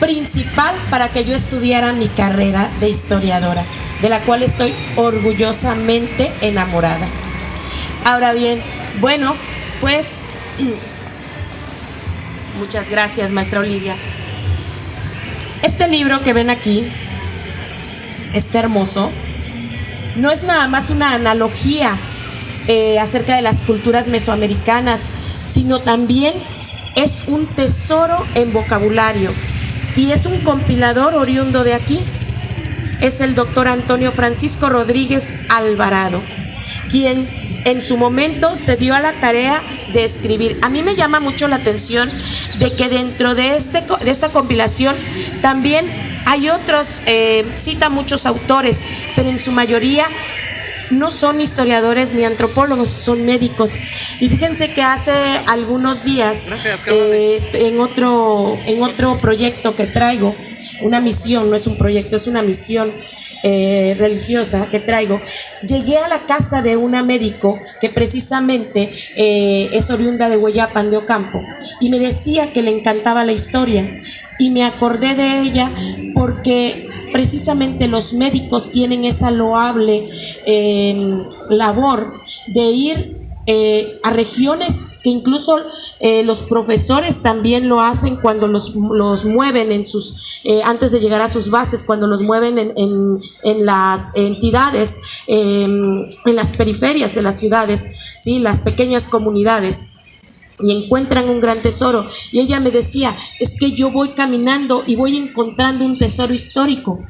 principal para que yo estudiara mi carrera de historiadora, de la cual estoy orgullosamente enamorada. Ahora bien, bueno, pues muchas gracias, maestra Olivia. Este libro que ven aquí, este hermoso, no es nada más una analogía acerca de las culturas mesoamericanas, sino también es un tesoro en vocabulario y es un compilador oriundo de aquí. Es el doctor Antonio Francisco Rodríguez Alvarado, quien en su momento se dio a la tarea de escribir. A mí me llama mucho la atención de que dentro de esta compilación también hay otros, cita muchos autores, pero en su mayoría no son historiadores ni antropólogos, son médicos. Y fíjense que hace algunos días, en otro proyecto que traigo, una misión, no es un proyecto, es una misión religiosa que traigo, llegué a la casa de una médico que precisamente es oriunda de Hueyapan de Ocampo, y me decía que le encantaba la historia, y me acordé de ella porque precisamente los médicos tienen esa loable labor de ir a regiones que incluso los profesores también lo hacen cuando los mueven en sus antes de llegar a sus bases, cuando los mueven en las entidades, en las periferias de las ciudades, ¿sí? Las pequeñas comunidades, y encuentran un gran tesoro. Y ella me decía, es que yo voy caminando y voy encontrando un tesoro histórico,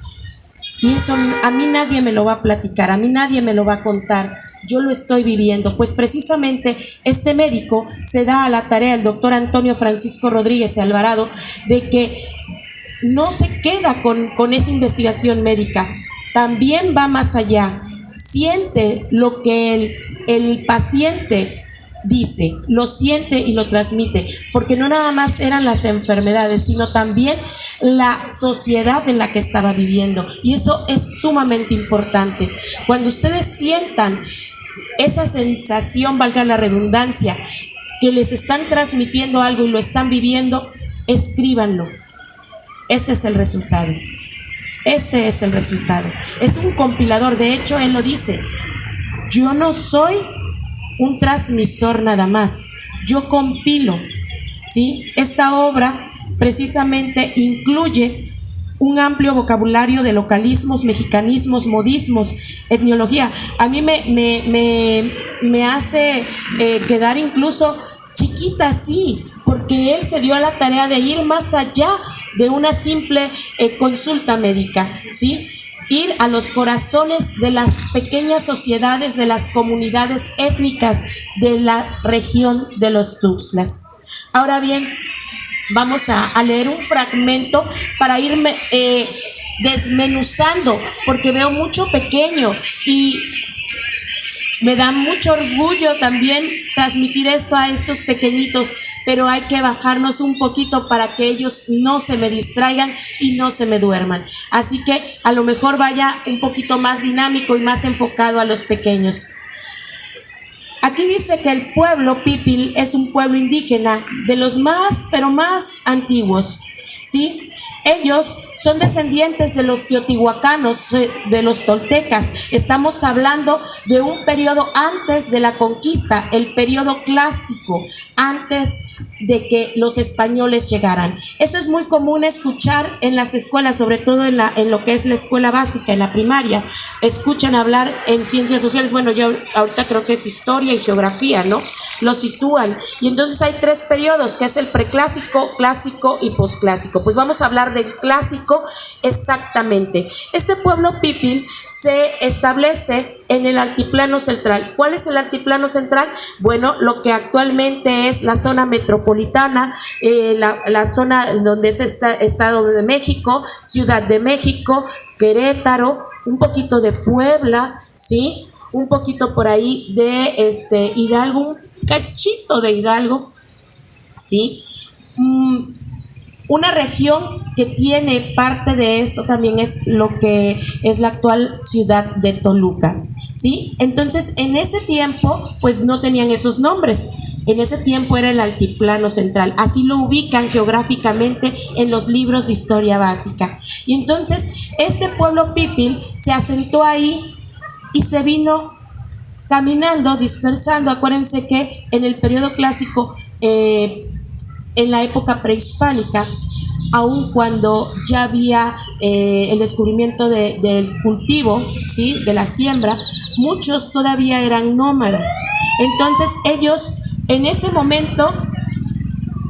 y eso a mí nadie me lo va a platicar, a mí nadie me lo va a contar, yo lo estoy viviendo. Pues precisamente este médico se da a la tarea, el doctor Antonio Francisco Rodríguez Alvarado, de que no se queda con esa investigación médica, también va más allá, siente lo que el paciente dice, lo siente y lo transmite, porque no nada más eran las enfermedades, sino también la sociedad en la que estaba viviendo, y eso es sumamente importante. Cuando ustedes sientan esa sensación, valga la redundancia, que les están transmitiendo algo y lo están viviendo, escríbanlo. Este es el resultado. Este es el resultado. Es un compilador. De hecho, él lo dice: yo no soy un transmisor nada más, yo compilo, ¿sí? Esta obra precisamente incluye un amplio vocabulario de localismos, mexicanismos, modismos, etnología. A mí me hace quedar incluso chiquita, sí, porque él se dio a la tarea de ir más allá de una simple consulta médica, ¿sí? Ir a los corazones de las pequeñas sociedades, de las comunidades étnicas de la región de los Tuxtlas. Ahora bien, vamos a leer un fragmento para irme desmenuzando, porque veo mucho pequeño y me da mucho orgullo también transmitir esto a estos pequeñitos, pero hay que bajarnos un poquito para que ellos no se me distraigan y no se me duerman. Así que a lo mejor vaya un poquito más dinámico y más enfocado a los pequeños. Aquí dice que el pueblo Pipil es un pueblo indígena de los más, pero más antiguos, ¿sí? Ellos son descendientes de los teotihuacanos, de los toltecas. Estamos hablando de un periodo antes de la conquista, el periodo clásico, antes de que los españoles llegaran. Eso es muy común escuchar en las escuelas, sobre todo en lo que es la escuela básica, en la primaria. Escuchan hablar en ciencias sociales, bueno, yo ahorita creo que es historia y geografía, ¿no? Lo sitúan. Y entonces hay tres periodos, que es el preclásico, clásico y posclásico. Pues vamos a hablar del clásico exactamente. Este pueblo Pipil se establece en el altiplano central. ¿Cuál es el altiplano central? Bueno, lo que actualmente es la zona metropolitana, la zona donde es Estado de México, Ciudad de México, Querétaro, un poquito de Puebla, ¿sí? Un poquito por ahí de Hidalgo, un cachito de Hidalgo, ¿sí? Una región que tiene parte de esto también es lo que es la actual ciudad de Toluca, ¿sí? Entonces, en ese tiempo, pues no tenían esos nombres. En ese tiempo era el altiplano central, así lo ubican geográficamente en los libros de historia básica. Y entonces este pueblo pipil se asentó ahí y se vino caminando, dispersando. Acuérdense que en el periodo clásico, en la época prehispánica, aun cuando ya había el descubrimiento del cultivo, ¿sí?, de la siembra, muchos todavía eran nómadas. Entonces ellos en ese momento,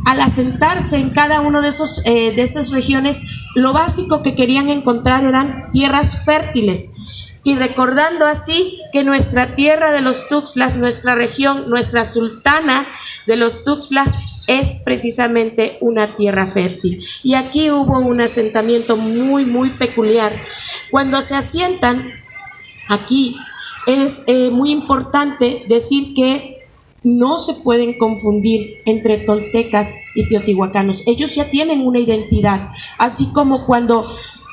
al asentarse en cada uno de esas regiones, lo básico que querían encontrar eran tierras fértiles, y recordando así que nuestra tierra de los Tuxtlas, nuestra región, nuestra sultana de los Tuxtlas, es precisamente una tierra fértil. Y aquí hubo un asentamiento muy, muy peculiar. Cuando se asientan aquí, es muy importante decir que no se pueden confundir entre toltecas y teotihuacanos. Ellos ya tienen una identidad, así como cuando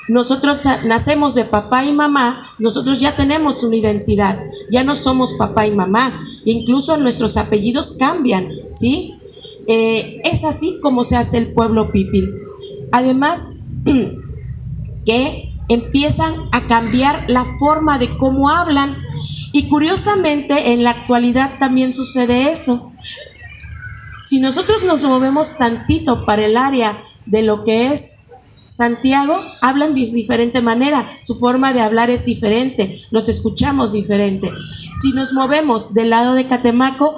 nosotros nacemos de papá y mamá, nosotros ya tenemos una identidad, ya no somos papá y mamá, incluso nuestros apellidos cambian, ¿sí? Es así como se hace el pueblo pipil. Además, que empiezan a cambiar la forma de cómo hablan, y curiosamente en la actualidad también sucede eso. Si nosotros nos movemos tantito para el área de lo que es Santiago, hablan de diferente manera, su forma de hablar es diferente, los escuchamos diferente. Si nos movemos del lado de Catemaco,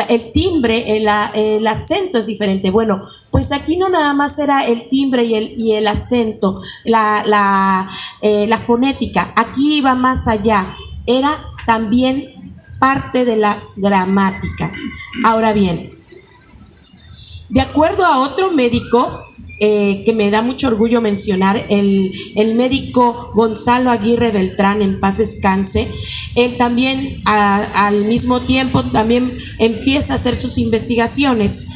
el timbre, el acento es diferente. Bueno, pues aquí no nada más era el timbre y el acento, la fonética, aquí iba más allá, era también parte de la gramática. Ahora bien, de acuerdo a otro médico, que me da mucho orgullo mencionar, el médico Gonzalo Aguirre Beltrán, en paz descanse, él también al mismo tiempo también empieza a hacer sus investigaciones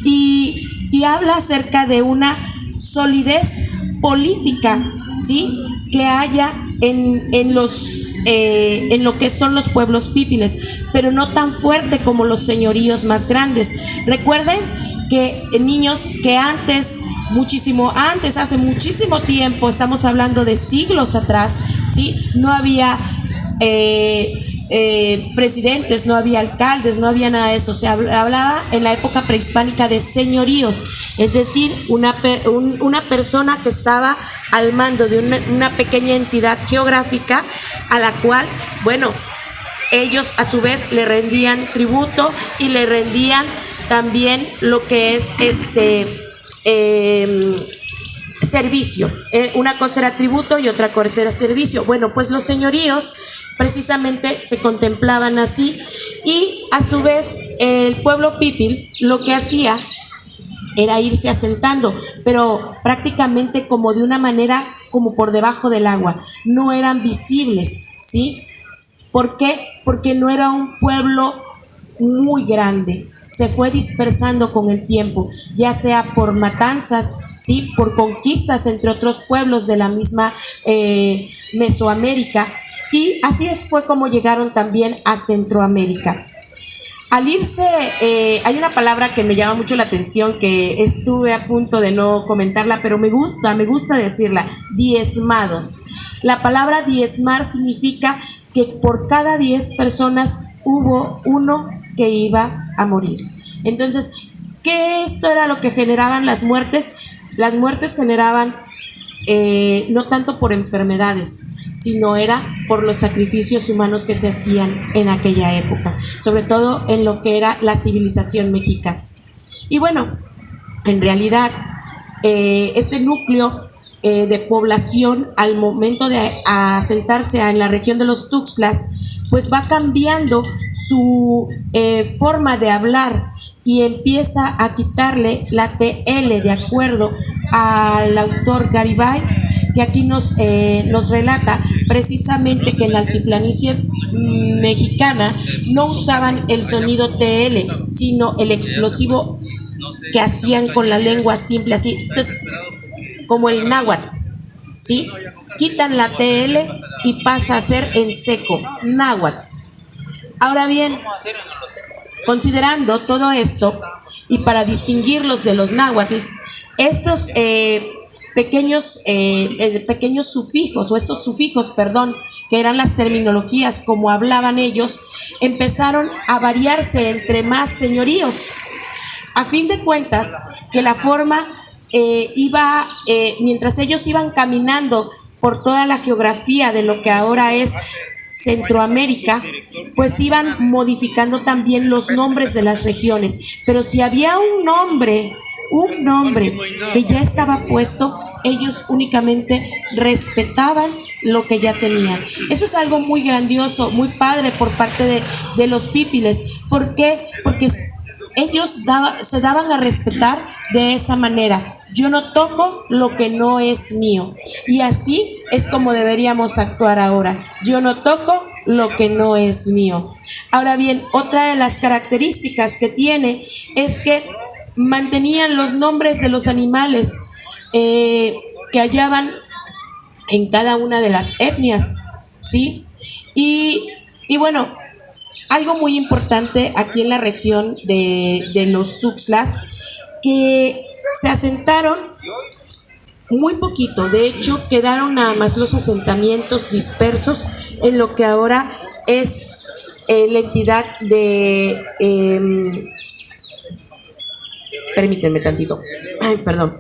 y habla acerca de una solidez política, ¿sí?, que haya en lo que son los pueblos pípiles, pero no tan fuerte como los señoríos más grandes. Recuerden que niños, que antes, hace muchísimo tiempo, estamos hablando de siglos atrás, ¿sí?, no había presidentes, no había alcaldes, no había nada de eso. Se hablaba en la época prehispánica de señoríos, es decir, una persona que estaba al mando de una pequeña entidad geográfica a la cual, bueno, ellos a su vez le rendían tributo y le rendían también lo que es servicio. Una cosa era tributo y otra cosa era servicio. Bueno, pues los señoríos precisamente se contemplaban así, y a su vez el pueblo pipil lo que hacía era irse asentando, pero prácticamente como de una manera como por debajo del agua, no eran visibles, ¿sí? ¿Por qué? Porque no era un pueblo muy grande, se fue dispersando con el tiempo, ya sea por matanzas, ¿sí?, por conquistas entre otros pueblos de la misma Mesoamérica, y así fue como llegaron también a Centroamérica. Al irse, hay una palabra que me llama mucho la atención, que estuve a punto de no comentarla, pero me gusta decirla: diezmados. La palabra diezmar significa que por cada 10 personas hubo uno que iba a morir. Entonces, ¿qué esto era lo que generaban las muertes? Las muertes generaban no tanto por enfermedades, sino era por los sacrificios humanos que se hacían en aquella época, sobre todo en lo que era la civilización mexica. Y bueno, en realidad este núcleo de población, al momento de asentarse en la región de los Tuxtlas, pues va cambiando su forma de hablar y empieza a quitarle la TL, de acuerdo al autor Garibay, que aquí nos relata precisamente que en la altiplanicie mexicana no usaban el sonido TL, sino el explosivo que hacían con la lengua simple, así como el náhuatl, ¿sí? Quitan la TL y pasa a ser en seco, náhuatl. Ahora bien, considerando todo esto y para distinguirlos de los náhuatl, estos pequeños sufijos, o estos sufijos, perdón, que eran las terminologías como hablaban ellos, empezaron a variarse entre más señoríos. A fin de cuentas, que la forma mientras ellos iban caminando por toda la geografía de lo que ahora es Centroamérica, pues iban modificando también los nombres de las regiones. Pero si había un nombre que ya estaba puesto, ellos únicamente respetaban lo que ya tenían. Eso es algo muy grandioso, muy padre por parte de los pípiles. ¿Por qué? Porque ellos se daban a respetar de esa manera. Yo no toco lo que no es mío. Y así es como deberíamos actuar ahora. Yo no toco lo que no es mío. Ahora bien, otra de las características que tiene es que mantenían los nombres de los animales que hallaban en cada una de las etnias, ¿sí? Y bueno, algo muy importante aquí en la región de los Tuxtlas, que se asentaron muy poquito. De hecho, quedaron nada más los asentamientos dispersos en lo que ahora es la entidad de... permítanme tantito. Perdón.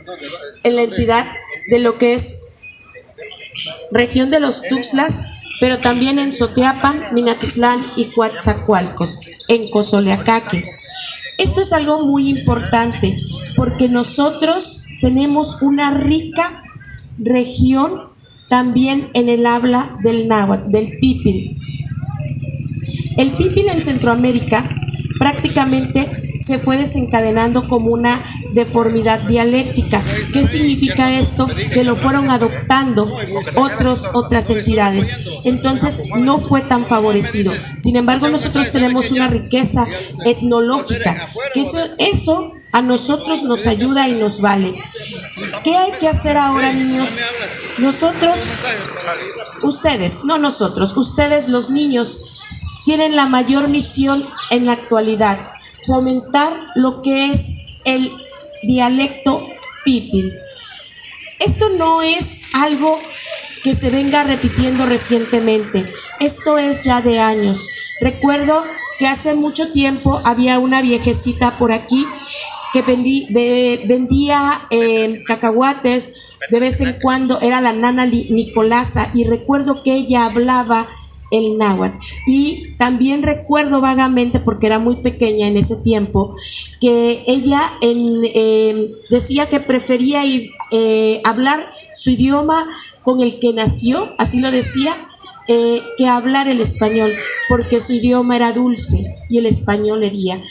En la entidad de lo que es región de los Tuxtlas, pero también en Soteapan, Minatitlán y Coatzacoalcos, en Cozoleacaque. Esto es algo muy importante porque nosotros tenemos una rica región también en el habla del náhuatl, del pípil. El pípil en Centroamérica prácticamente se fue desencadenando como una deformidad dialéctica. ¿Qué significa esto? Que lo fueron adoptando otras entidades. Entonces no fue tan favorecido. Sin embargo, nosotros tenemos una riqueza etnológica, que eso a nosotros nos ayuda y nos vale. ¿Qué hay que hacer ahora, niños? Ustedes los niños tienen la mayor misión en la actualidad: fomentar lo que es el dialecto pípil. Esto no es algo que se venga repitiendo recientemente, esto es ya de años. Recuerdo que hace mucho tiempo había una viejecita por aquí que vendía cacahuates de vez en cuando, era la nana Nicolasa, y recuerdo que ella hablaba el náhuatl. Y también recuerdo vagamente, porque era muy pequeña en ese tiempo, que ella decía que prefería hablar su idioma con el que nació, así lo decía, que hablar el español, porque su idioma era dulce y el español hería.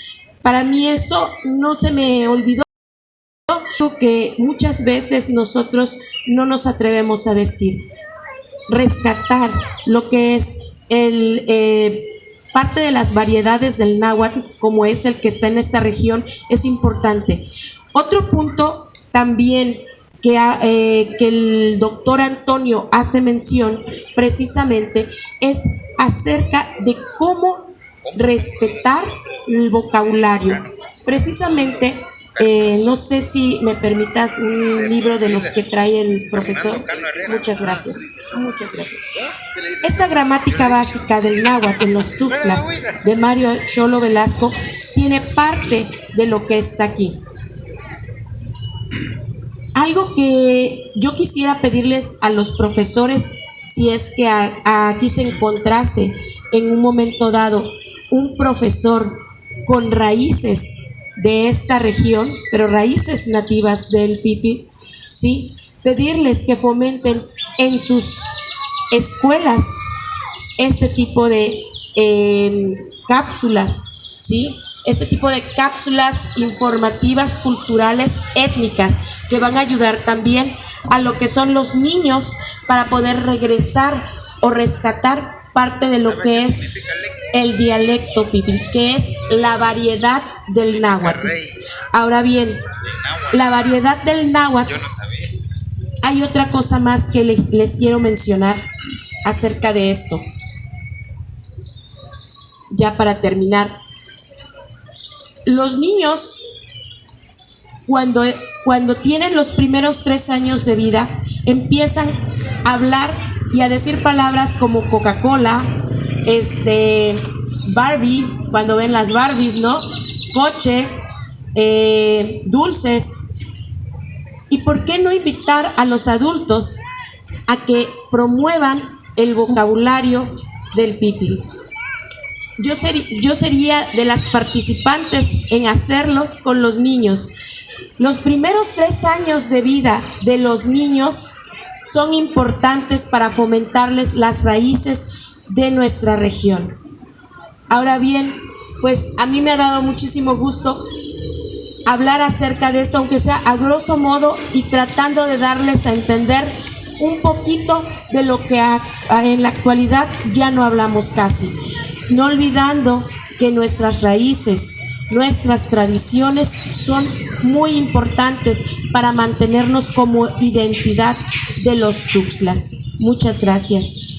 Para mí eso no se me olvidó, que muchas veces nosotros no nos atrevemos a decir. Rescatar lo que es parte de las variedades del náhuatl, como es el que está en esta región, es importante. Otro punto también que el doctor Antonio hace mención precisamente es acerca de cómo respetar el vocabulario. Precisamente, no sé si me permitas un libro de los que trae el profesor. Muchas gracias. Esta gramática básica del náhuatl en los Tuxtlas de Mario Cholo Velasco tiene parte de lo que está aquí. Algo que yo quisiera pedirles a los profesores, si es que aquí se encontrase en un momento dado un profesor con raíces de esta región, pero raíces nativas del pípil, ¿sí? Pedirles que fomenten en sus escuelas este tipo de cápsulas, ¿sí? Este tipo de cápsulas informativas, culturales, étnicas, que van a ayudar también a lo que son los niños para poder regresar o rescatar parte de lo que es el dialecto pípil, que es la variedad del náhuatl. Ahora bien, la variedad del náhuatl, hay otra cosa más que les quiero mencionar acerca de esto, ya para terminar. Los niños, cuando tienen los primeros 3 años de vida, empiezan a hablar y a decir palabras como Coca-Cola, Barbie, cuando ven las Barbies, ¿no? Coche, dulces. ¿Y por qué no invitar a los adultos a que promuevan el vocabulario del pipil? Yo sería de las participantes en hacerlos con los niños. Los primeros 3 años de vida de los niños son importantes para fomentarles las raíces de nuestra región. Ahora bien, pues a mí me ha dado muchísimo gusto hablar acerca de esto, aunque sea a grosso modo, y tratando de darles a entender un poquito de lo que en la actualidad ya no hablamos casi, no olvidando que nuestras raíces, nuestras tradiciones son muy importantes para mantenernos como identidad de los Tuxtlas. Muchas gracias.